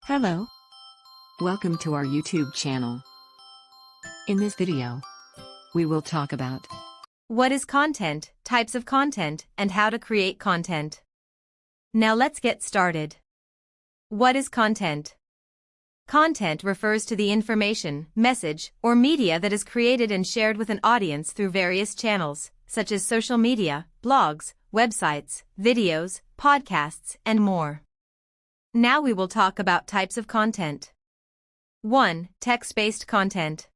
Hello. Welcome to our YouTube channel. In this video, we will talk about what is content, types of content, and how to create content. Now let's get started. What is content? Content refers to the information, message, or media that is created and shared with an audience through various channels, such as social media, blogs, websites, videos, podcasts, and more. Now we will talk about types of content. 1. Text-based content.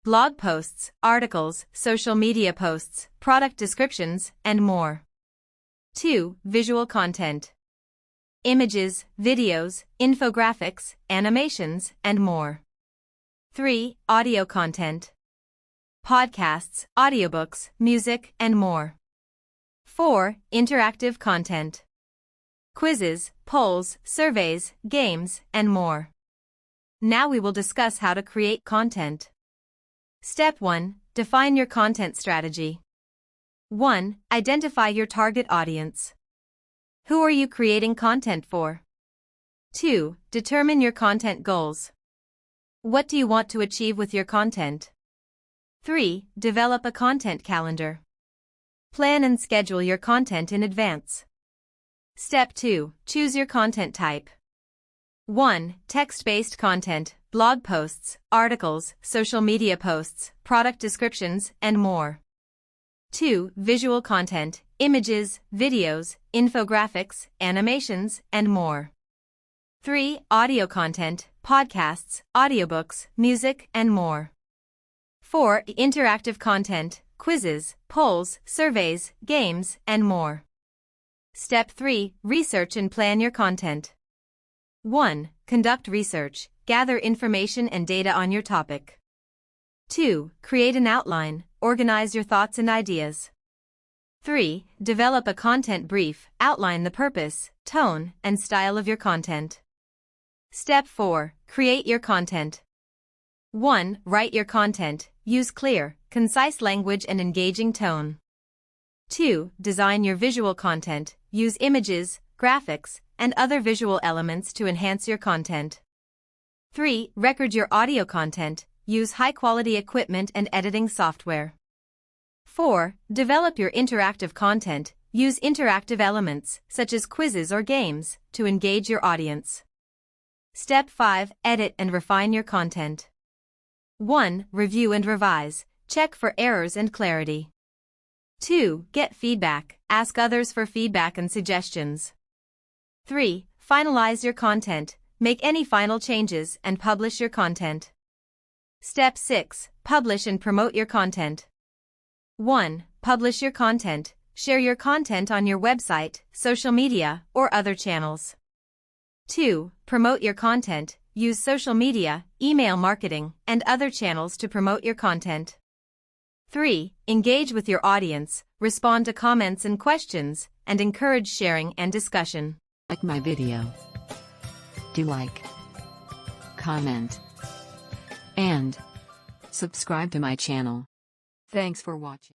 Blog posts, articles, social media posts, product descriptions, and more. 2. Visual content. Images, videos, infographics, animations, and more. 3. Audio content. Podcasts, audiobooks, music, and more. 4. Interactive content. Quizzes, polls, surveys, games, and more. Now we will discuss how to create content. Step 1. Define your content strategy. 1. Identify your target audience. Who are you creating content for? 2. Determine your content goals. What do you want to achieve with your content? 3. Develop a content calendar. Plan and schedule your content in advance. Step 2. Choose your content type. 1. Text-based content, blog posts, articles, social media posts, product descriptions, and more. 2. Visual content, images, videos, infographics, animations, and more. 3. Audio content, podcasts, audiobooks, music, and more. 4. Interactive content, quizzes, polls, surveys, games, and more. Step 3. Research and plan your content. 1. Conduct research, gather information and data on your topic. 2. Create an outline, organize your thoughts and ideas. 3. Develop a content brief, outline the purpose, tone, and style of your content. Step 4. Create your content. 1. Write your content, use clear, concise language and engaging tone. 2. Design your visual content, use images, graphics, and other visual elements to enhance your content. 3. Record your audio content, use high-quality equipment and editing software. 4. Develop your interactive content, use interactive elements, such as quizzes or games, to engage your audience. Step 5. Edit and refine your content. 1. Review and revise, check for errors and clarity. 2. Get feedback, ask others for feedback and suggestions. 3. Finalize your content, make any final changes and publish your content. Step 6. Publish and promote your content. 1. Publish your content, share your content on your website, social media, or other channels. 2. Promote your content, use social media, email marketing, and other channels to promote your content. 3. Engage with your audience, respond to comments and questions, and encourage sharing and discussion. Like my video. Do like, comment, and subscribe to my channel. Thanks for watching.